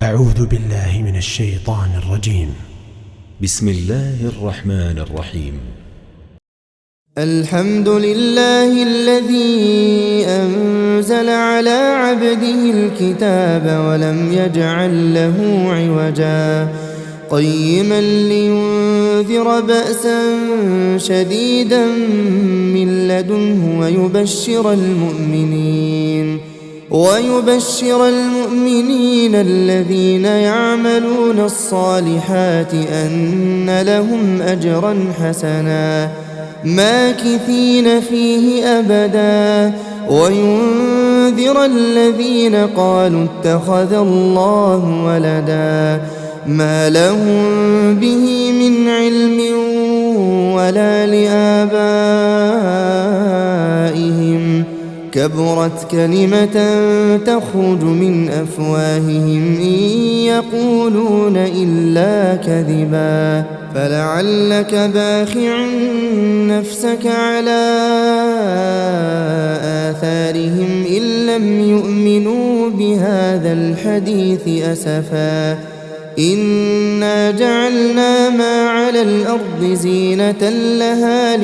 أعوذ بالله من الشيطان الرجيم. بسم الله الرحمن الرحيم. الحمد لله الذي أنزل على عبده الكتاب ولم يجعل له عوجا قيما لينذر بأسا شديدا من لدنه ويبشر المؤمنين الذين يعملون الصالحات أن لهم أجرا حسنا ماكثين فيه أبدا وينذر الذين قالوا اتخذ الله ولدا ما لهم به من علم ولا لآبائهم كبرت كلمة تخرج من أفواههم إن يقولون إلا كذبا فلعلك باخع نفسك على آثارهم إن لم يؤمنوا بهذا الحديث أسفا إنا جعلنا ما على الأرض زينة لها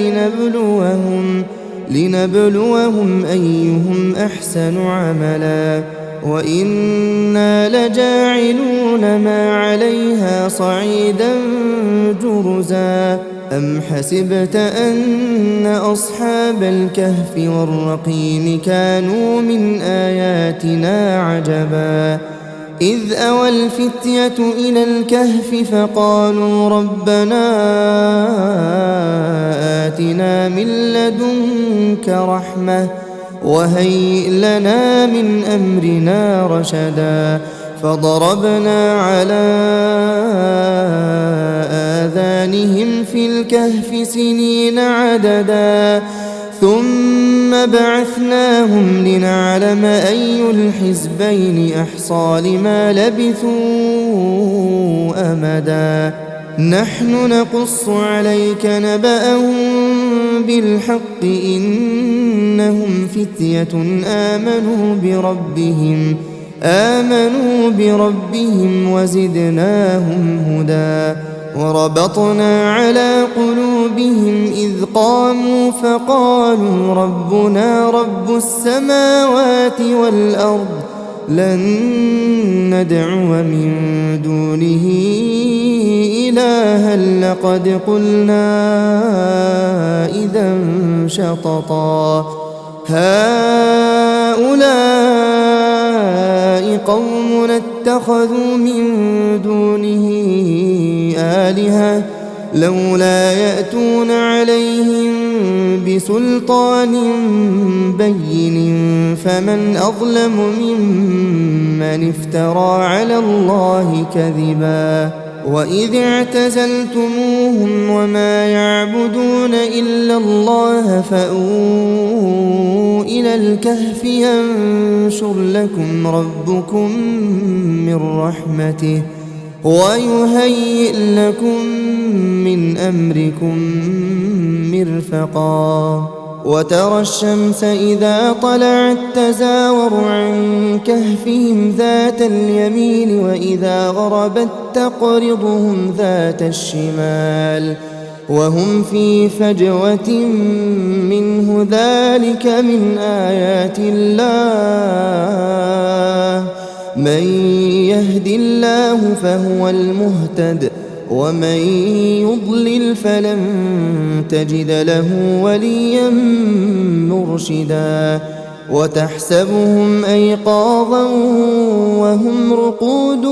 لنبلوهم أيهم أحسن عملا وإنا لجاعلون ما عليها صعيدا جرزا أم حسبت أن أصحاب الكهف والرقيم كانوا من آياتنا عجبا إذ أوى الفتية إلى الكهف فقالوا ربنا آتنا من لدنك رحمة وهيئ لنا من أمرنا رشدا فضربنا على آذانهم في الكهف سنين عددا ثم بعثناهم لنعلم أي الحزبين أحصى لما لبثوا أمدا نحن نقص عليك نبأهم بالحق إنهم فتية آمنوا بربهم وزدناهم هدى وربطنا على قلوبهم إذ قاموا فقالوا ربنا رب السماوات والأرض لن ندعو من دونه إلها لقد قلنا إذا شططا هؤلاء قوم اتخذوا من دونه آلهة لولا يأتون عليهم بسلطان بين فمن أظلم ممن افترى على الله كذبا وإذ اعتزلتموهم وما يعبدون إلا الله فأووا إلى الكهف ينشر لكم ربكم من رحمته ويهيئ لكم من أمركم مرفقا وترى الشمس إذا طلعت تزاور عن كهفهم ذات اليمين وإذا غربت تقرضهم ذات الشمال وهم في فجوة منه ذلك من آيات الله من يهد الله فهو المهتد ومن يضلل فلن تجد له وليا مرشدا وتحسبهم أيقاظا وهم رقود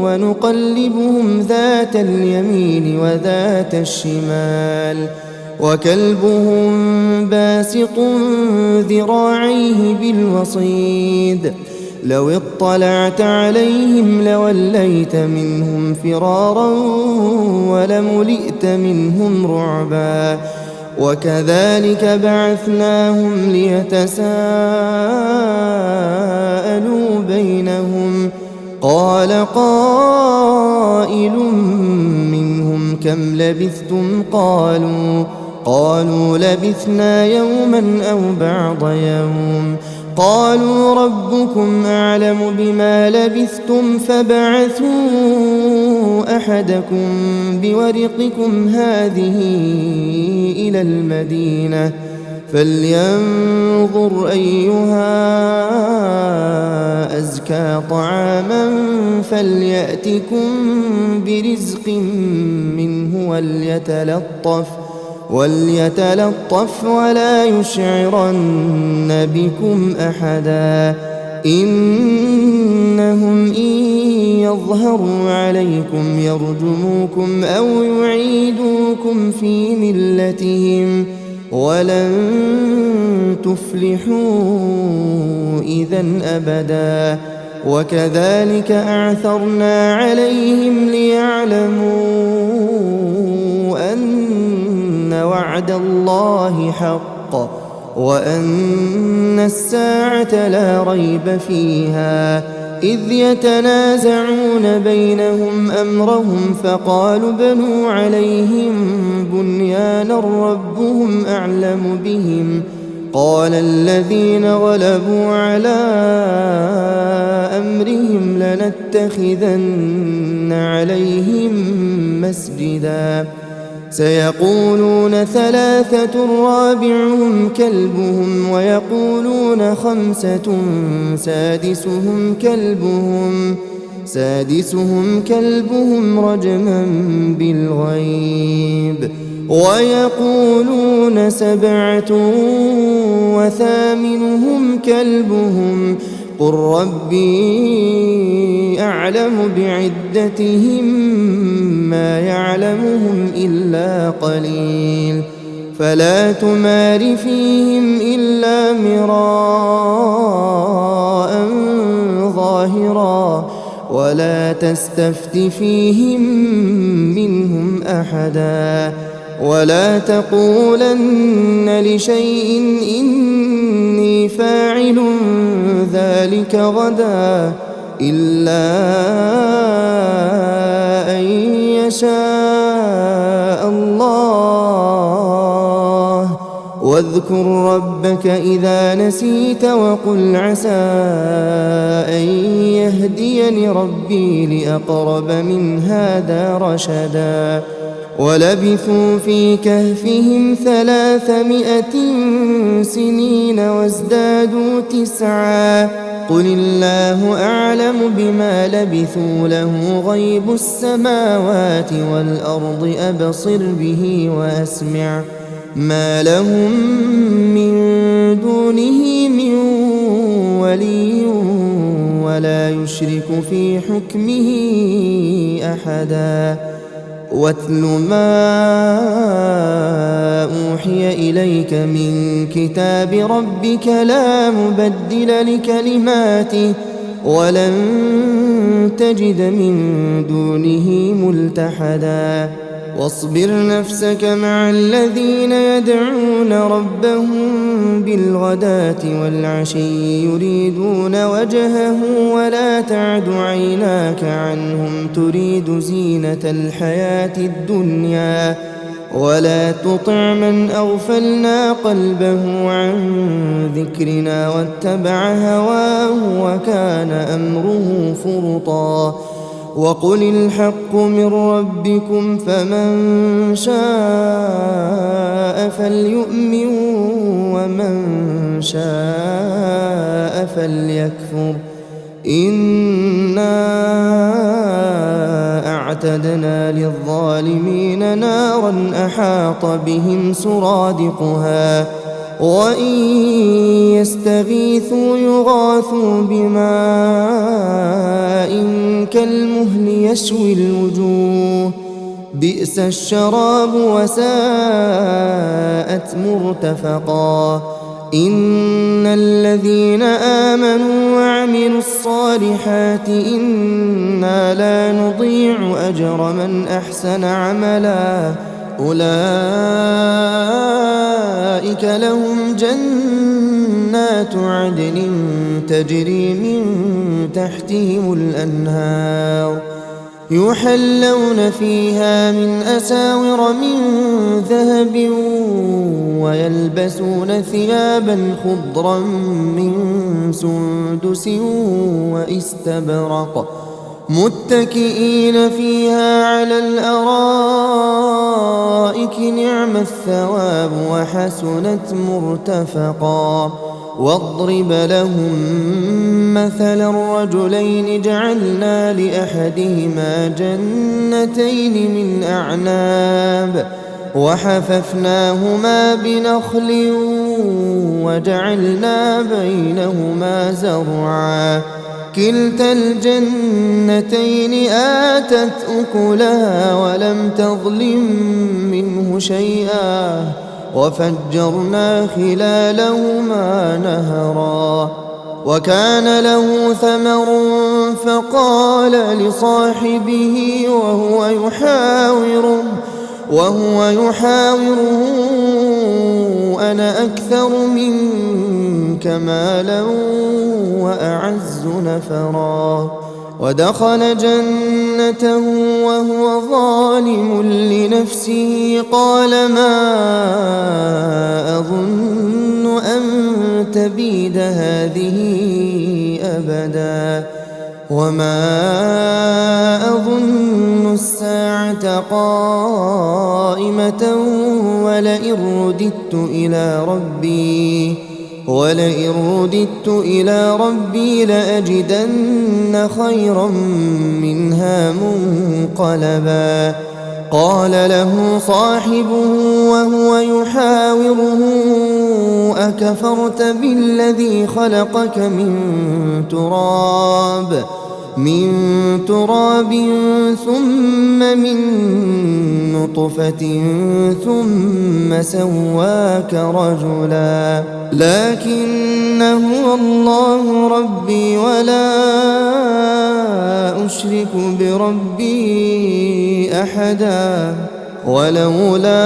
ونقلبهم ذات اليمين وذات الشمال وكلبهم باسط ذراعيه بالوصيد لو اطلعت عليهم لوليت منهم فرارا ولملئت منهم رعبا وكذلك بعثناهم ليتساءلوا بينهم قال قائل منهم كم لبثتم قالوا لبثنا يوما أو بعض يوم قالوا ربكم أعلم بما لبثتم فابعثوا أحدكم بورقكم هذه إلى المدينة فلينظر أيها أزكى طعاما فليأتكم برزق منه وليتلطف ولا يشعرن بكم أحدا إنهم إن يظهروا عليكم يرجموكم أو يعيدوكم في ملتهم ولن تفلحوا إذن أبدا وكذلك أعثرنا عليهم ليعلموا أن وعد الله حق وأن الساعة لا ريب فيها إذ يتنازعون بينهم أمرهم فقالوا بنوا عليهم بنيانا ربهم أعلم بهم قال الذين غلبوا على أمرهم لنتخذن عليهم مسجدا سيقولون ثلاثة رابعهم كلبهم ويقولون خمسة سادسهم كلبهم رجما بالغيب ويقولون سبعة وثامنهم كلبهم قل ربي أعلم بعدتهم ما يعلمهم إلا قليل فلا تمار فيهم إلا مراء ظاهرا ولا تستفت فيهم منهم أحدا ولا تقولن لشيء إني فاعل ذلك غدا إلا أن يشاء الله واذكر ربك إذا نسيت وقل عسى أن يهديني ربي لأقرب من هذا رشدا ولبثوا في كهفهم 300 سنين وازدادوا 9 قل الله أعلم بما لبثوا له غيب السماوات والأرض أبصر به وأسمع ما لهم من دونه من ولي ولا يشرك في حكمه أحدا واتل ما أوحي إليك من كتاب ربك لا مبدل لكلماته ولن تجد من دونه ملتحدا واصبر نفسك مع الذين يدعون ربهم بالغداة والعشي يريدون وجهه ولا تعد عيناك عنهم تريد زينة الحياة الدنيا ولا تطع من أغفلنا قلبه عن ذكرنا واتبع هواه وكان أمره فرطا وقل الحق من ربكم فمن شاء فليؤمن ومن شاء فليكفر إنا أعتدنا للظالمين نارا أحاط بهم سرادقها وإن يستغيثوا يغاثوا بماء كالمهل يشوي الوجوه بئس الشراب وساءت مرتفقا إن الذين آمنوا وعملوا الصالحات إنا لا نضيع أجر من أحسن عملا أولئك لهم جنات عدن تجري من تحتهم الأنهار يحلون فيها من أساور من ذهب ويلبسون ثيابا خضرا من سندس واستبرق متكئين فيها على الأرائك نعم الثواب وحسنت مرتفقا واضرب لهم مثل الرجلين جعلنا لأحدهما جنتين من أعناب وحففناهما بنخل وجعلنا بينهما زرعا كلتا الجنتين آتت أكلها ولم تظلم منه شيئا وفجرنا خلالهما نهرا وكان له ثمر فقال لصاحبه وهو يحاوره أنا أكثر منك مالا وأعز نفرا ودخل جنته وهو ظالم لنفسه قال ما أظن أن تبيد هذه أبدا وما أظن الساعة قائمة ولئن رددت إلى ربي لأجدن خيرا منها منقلبا قال له صاحبه وهو يحاوره أكفرت بالذي خلقك من تراب ثم من نطفة ثم سواك رجلا لكن هو الله ربي ولا أشرك بربي أحدا ولولا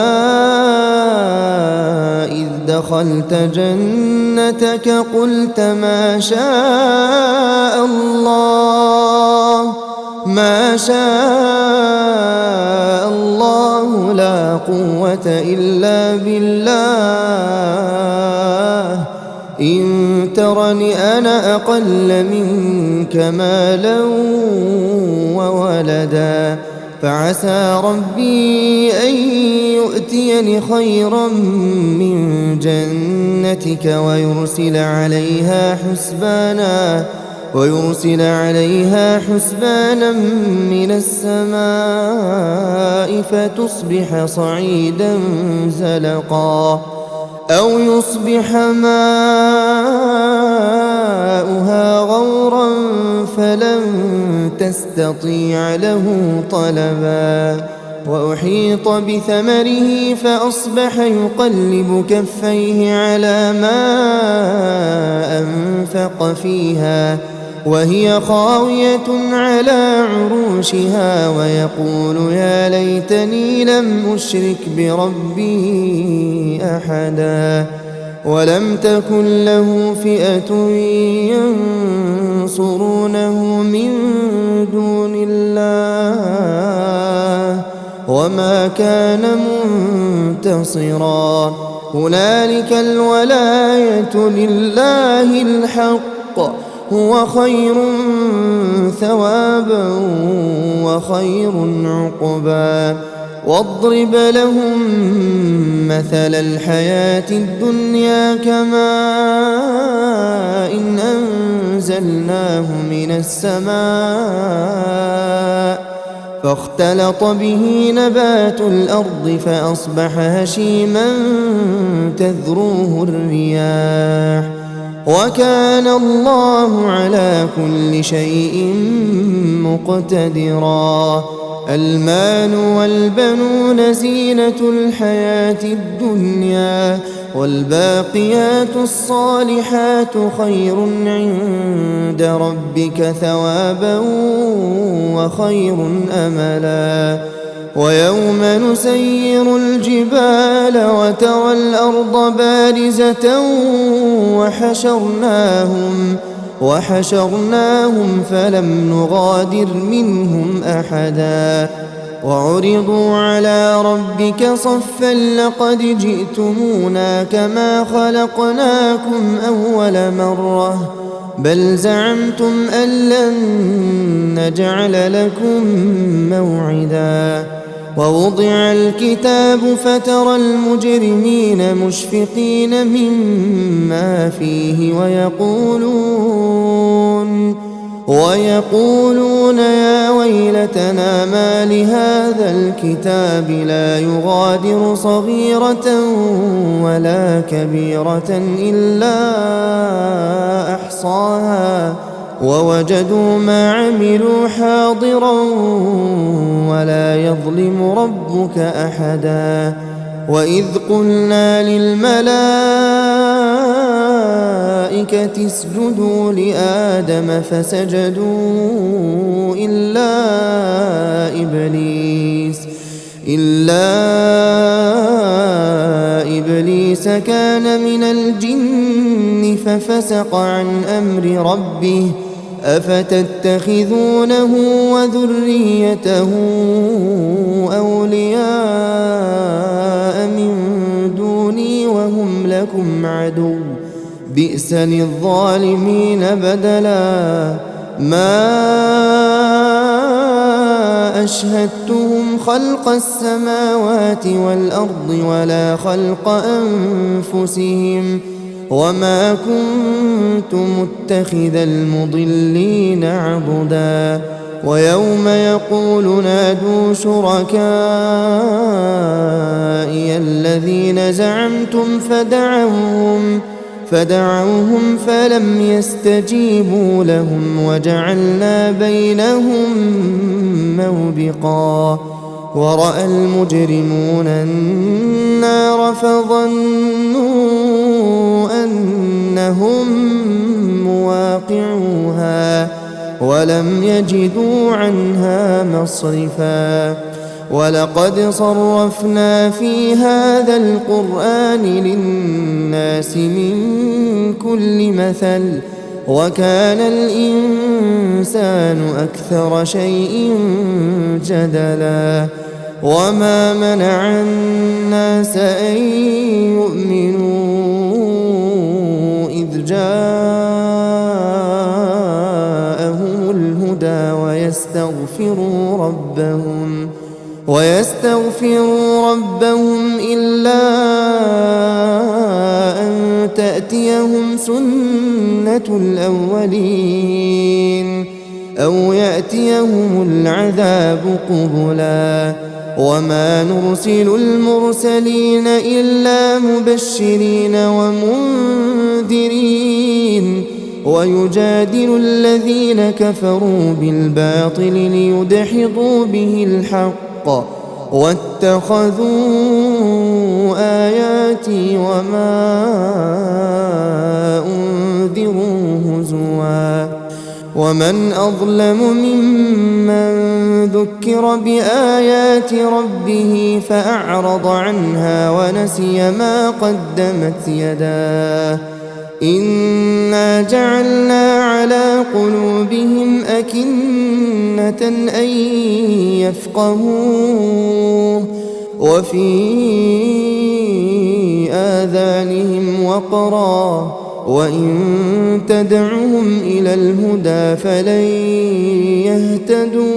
إذ دخلت جنتك قلت ما شاء الله لا قوة إلا بالله إن ترني أنا أقل منك مالا وولدا فعسى ربي أن يؤتيني خيرا من جنتك ويرسل عليها حسبانا من السماء فتصبح صعيدا زلقا أو يصبح ماؤها غورا فلن تستطيع له طلبا وأحيط بثمره فأصبح يقلب كفيه على ما أنفق فيها وهي خاوية على عروشها ويقول يا ليتني لم أشرك بربي أحدا ولم تكن له فئة ينصرونه من دون الله وما كان منتصرا هنالك الولاية لله الحق هو خير ثوابا وخير عقبا واضرب لهم مثل الحياة الدنيا كماء إن أنزلناه من السماء فاختلط به نبات الأرض فأصبح هشيما تذروه الرياح وكان الله على كل شيء مقتدرا المال والبنون زينة الحياة الدنيا والباقيات الصالحات خير عند ربك ثوابا وخير أملا ويوم نسير الجبال وترى الأرض بارزة وحشرناهم فلم نغادر منهم أحدا وعرضوا على ربك صفا لقد جئتمونا كما خلقناكم أول مرة بل زعمتم أن لن نجعل لكم موعدا ووضع الكتاب فترى المجرمين مشفقين مما فيه ويقولون يا ويلتنا ما لهذا الكتاب لا يغادر صغيرة ولا كبيرة إلا أحصاها ووجدوا ما عملوا حاضرا ولا يظلم ربك أحدا وإذ قلنا للملائكة اسجدوا لآدم فسجدوا إلا إبليس كان من الجن ففسق عن أمر ربه أفتتخذونه وذريته أولياء من دوني وهم لكم عدو بئس للظالمين بدلا ما أشهدتهم خلق السماوات والأرض ولا خلق أنفسهم وما كنت متخذ المضلين عضدا ويوم يقول نادوا شركائي الذين زعمتم فدعوهم فلم يستجيبوا لهم وجعلنا بينهم موبقا ورأى المجرمون النار فظنوا أنهم مواقعوها ولم يجدوا عنها مصرفا ولقد صرفنا في هذا القرآن للناس من كل مثل وكان الإنسان أكثر شيء جدلا وما منع الناس أن يؤمنوا إذ جاءهم الهدى ويستغفروا ربهم إلا أن تأتيهم سنة الأولين أو يأتيهم العذاب قبلا وما نرسل المرسلين إلا مبشرين ومنذرين ويجادل الذين كفروا بالباطل ليدحضوا به الحق واتخذوا آياتي وما أنذروا هزوا ومن أظلم ممن ذكر بآيات ربه فأعرض عنها ونسي ما قدمت يداه إنا جعلنا على قلوبهم أكنة أن يفقهوه وفي آذانهم وقرا وإن تدعهم إلى الهدى فلن يهتدوا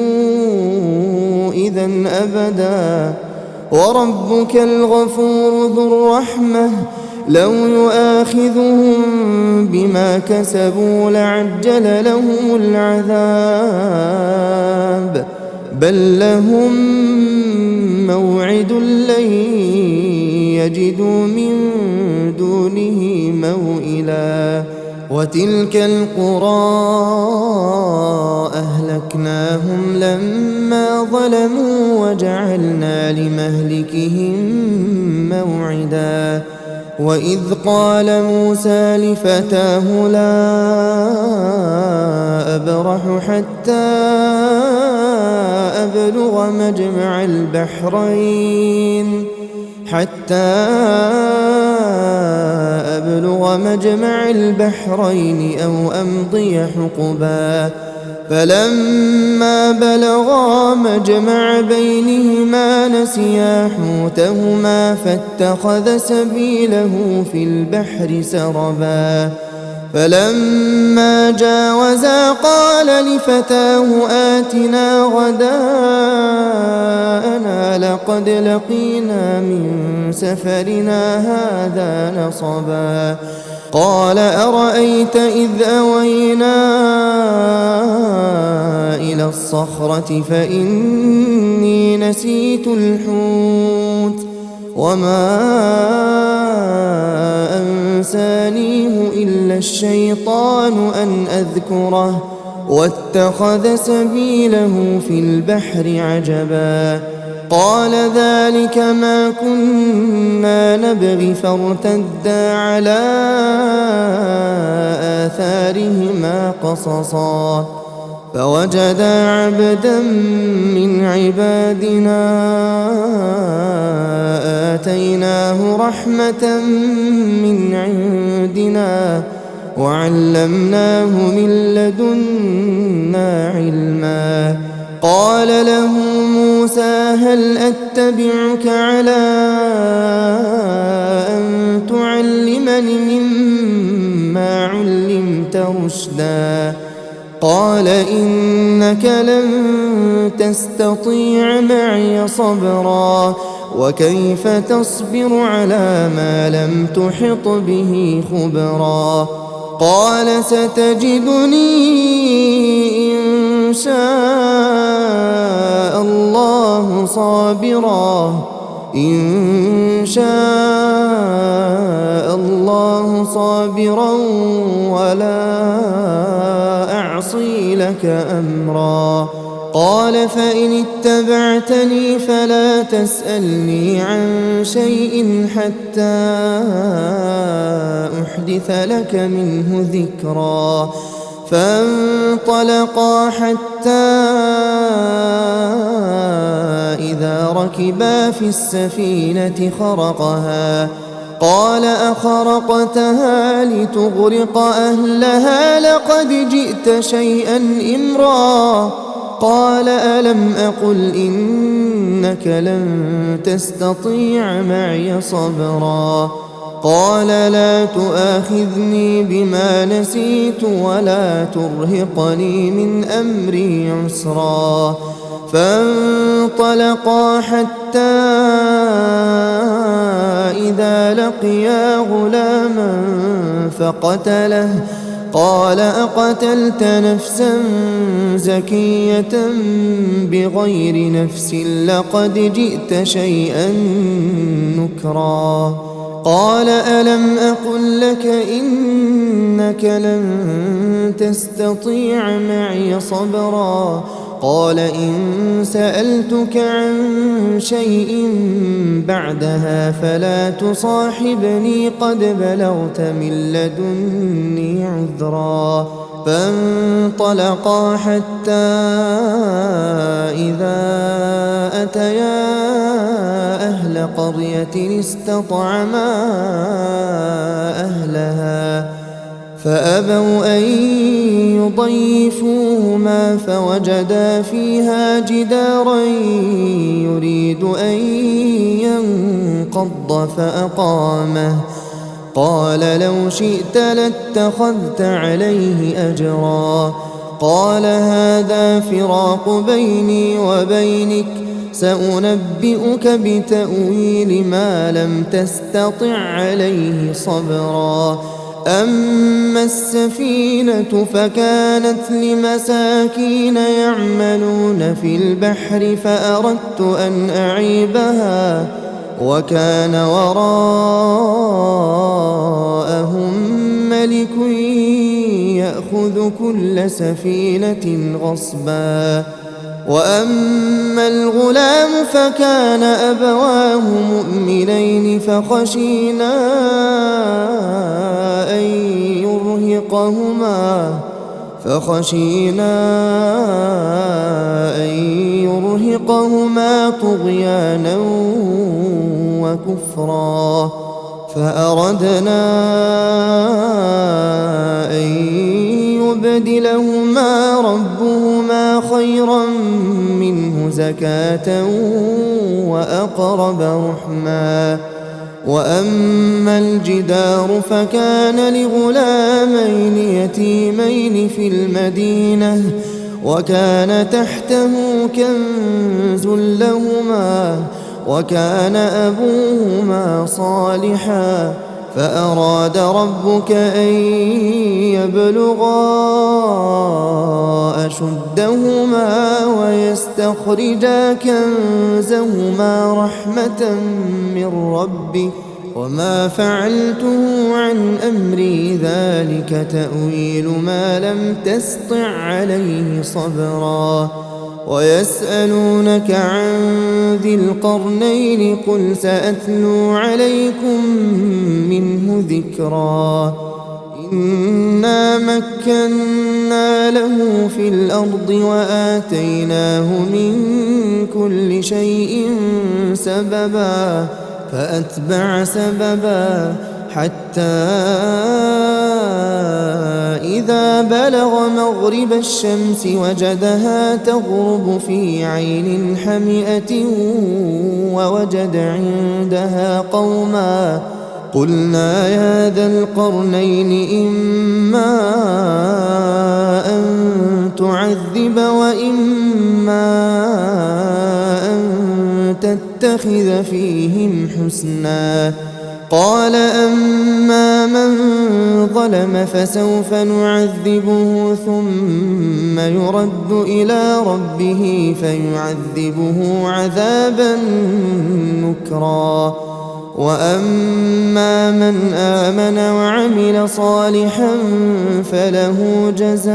إذا أبدا وربك الغفور ذو الرحمة لو يؤاخذهم بما كسبوا لعجل لهم العذاب بل لهم موعد لن يجدوا من دونه موئلا وتلك القرى أهلكناهم لما ظلموا وجعلنا لمهلكهم موعدا وإذ قال موسى لفتاه لا أبرح حتى أبلغ مجمع البحرين حتى أبلغ مجمع البحرين أو أمضي حقبا فلما بلغا مجمع بينهما نسيا حوتهما فاتخذ سبيله في البحر سربا فلما جاوزا قال لفتاه آتنا غداءنا لقد لقينا من سفرنا هذا نصبا قال أرأيت إذ أوينا إلى الصخرة فإني نسيت الحوت وما أنسانيه إلا الشيطان أن أذكره واتخذ سبيله في البحر عجبا قال ذلك ما كنا نبغي فارتدا على آثارهما قصصا فوجدا عبدا من عبادنا آتيناه رحمة من عندنا وعلمناه من لدنا علما قال له موسى هل أتبعك على أن تعلمني مما علمت رشدا قال إنك لن تستطيع معي صبرا وكيف تصبر على ما لم تحط به خبرا قال ستجدني إن شاء الله صابرا ولا أعصي لك أمرا قال فإن اتبعتني فلا تسألني عن شيء حتى أحدث لك منه ذكرا فانطلقا حتى إذا ركبا في السفينة خرقها قال أخرقتها لتغرق أهلها لقد جئت شيئا إمرا قال ألم أقل إنك لن تستطيع معي صبرا قال لا تؤاخذني بما نسيت ولا ترهقني من أمري عسرا فانطلقا حتى إذا لقيا غلاما فقتله قال أقتلت نفسا زكية بغير نفس لقد جئت شيئا نكرا قال ألم أقل لك إنك لن تستطيع معي صبرا قال إن سألتك عن شيء بعدها فلا تصاحبني قد بلغت من لدني عذرا فانطلقا حتى إذا أتيا أهل قرية استطعما أهلها فأبوا أن يضيفوهما فوجدا فيها جدارا يريد أن ينقض فأقامه قال لو شئت لاتخذت عليه أجرا قال هذا فراق بيني وبينك سأنبئك بتأويل ما لم تستطع عليه صبرا أما السفينة فكانت لمساكين يعملون في البحر فأردت أن أعيبها وكان وراءهم ملك يأخذ كل سفينة غصبا وأما الغلام فكان أبواه مؤمنين فخشينا أن يرهقهما طغيانا وكفرا فأردنا أن يبدلهما ربهما خيرا منه زكاة وأقرب رحما وأما الجدار فكان لغلامين يتيمين في المدينة وكان تحته كنز لهما وكان أبوهما صالحا فأراد ربك أن يبلغا أشدهما ويستخرجا كنزهما رحمة من ربك وما فعلته عن أمري ذلك تأويل ما لم تسطع عليه صبرا ويسألونك عن ذي القرنين قل سأتلو عليكم منه ذكرا إنا مكنا له في الأرض وآتيناه من كل شيء سببا فأتبع سببا حتى إذا بلغ مغرب الشمس وجدها تغرب في عين حمئة ووجد عندها قوما قلنا يا ذا القرنين إما أن تعذب وإما أن تتخذ فيهم حسنا قال أما من ظلم فسوف نعذبه ثم يرد إلى ربه فيعذبه عذابا نكرا وأما من آمن وعمل صالحا فله جزاء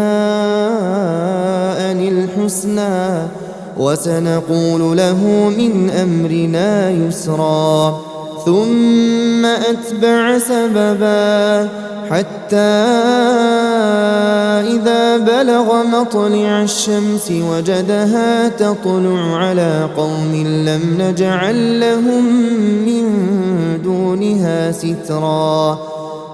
الحسنى وسنقول له من أمرنا يسرا ثم أتبع سببا حتى إذا بلغ مطلع الشمس وجدها تطلع على قوم لم نجعل لهم من دونها سترا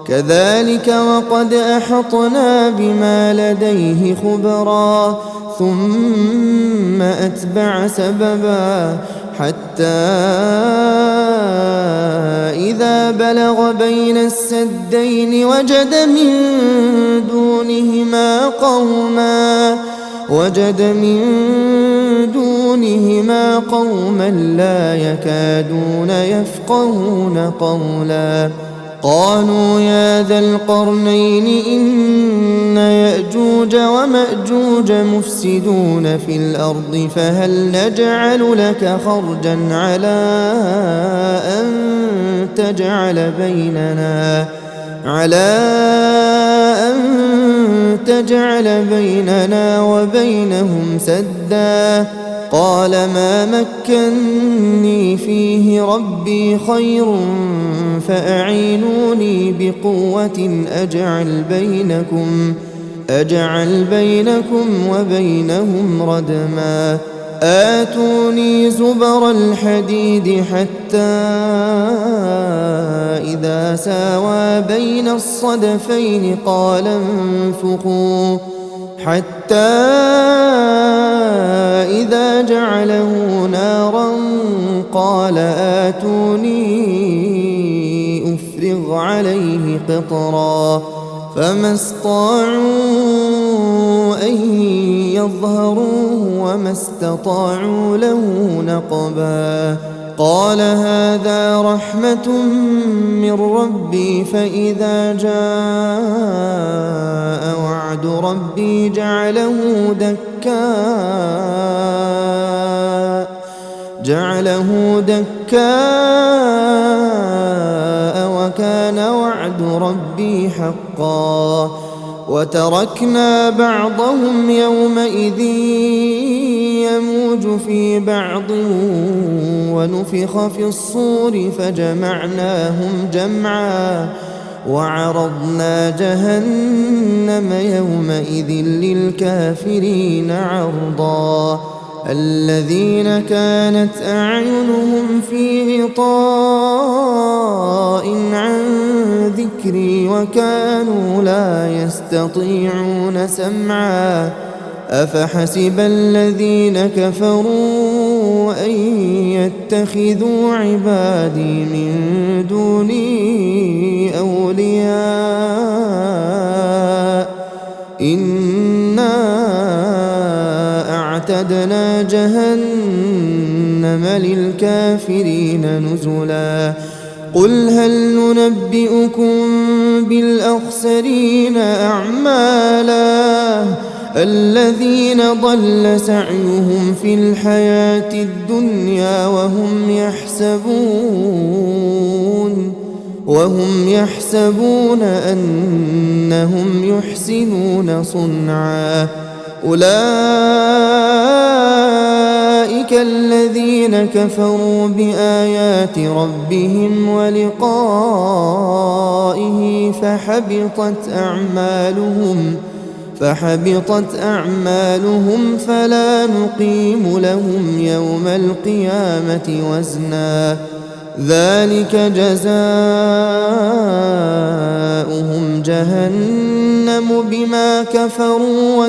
كذلك وقد أحطنا بما لديه خبرا ثم أتبع سببا حتى إذا بلغ بين السدين وجد من دونهما قوما لا يكادون يفقهون قولا قالوا يا ذا القرنين إن يأجوج ومأجوج مفسدون في الأرض فهل نجعل لك خرجا على أن تجعل بيننا وبينهم سدا قال ما مكني فيه ربي خير فأعينوني بقوة أجعل بينكم وبينهم ردما آتوني زبر الحديد حتى إذا ساوى بين الصدفين قال انفخوا حتى إذا جعله نارا قال آتوني أفرغ عليه قطرا فما استطاعوا أن يظهروه وما استطاعوا له نقبا قال هذا رحمة من ربي فإذا جاء وعد ربي جعله دكاء وكان وعد ربي حقا وتركنا بعضهم يومئذ يموج في بعض ونفخ في الصور فجمعناهم جمعا وعرضنا جهنم يومئذ للكافرين عرضا الذين كانت أعينهم في غطاء عن ذكري وكانوا لا يستطيعون سمعا أفحسب الذين كفروا أن يتخذوا عبادي من دوني أولياء إنا أعتدنا جهنم للكافرين نزلا قل هل ننبئكم بالأخسرين أعمالا الذين ضل سعيهم في الحياة الدنيا وهم يحسبون أنهم يحسنون صنعا أولئك الذين كفروا بآيات ربهم ولقائه فحبطت أعمالهم فلا نقيم لهم يوم القيامة وزنا ذلك جزاؤهم جهنم بما كفروا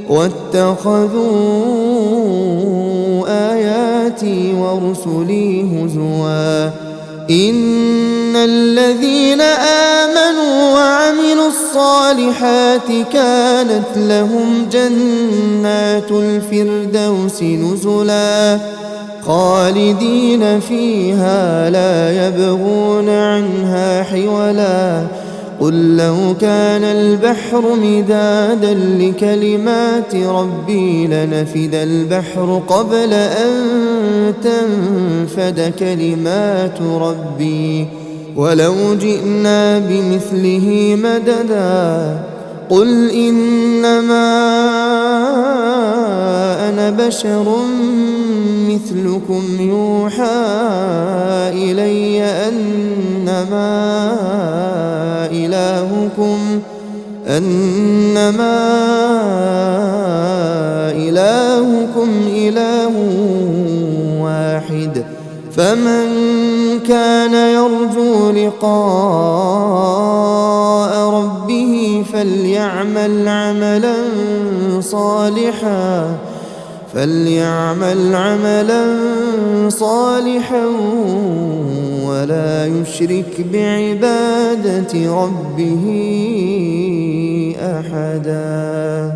واتخذوا آياتي ورسلي هزوا إن الذين آمنوا وعملوا الصالحات كانت لهم جنات الفردوس نزلا خالدين فيها لا يبغون عنها حولا قل لو كان البحر مدادا لكلمات ربي لنفد البحر قبل أن تنفد كلمات ربي ولو جئنا بمثله مددا قل إنما أنا بشر مثلكم يوحى إلي أنما إلهكم إله واحد فمن كان يرجو لقاء ربه فليعمل عملا صالحا ولا يشرك بعبادة ربه أحدا.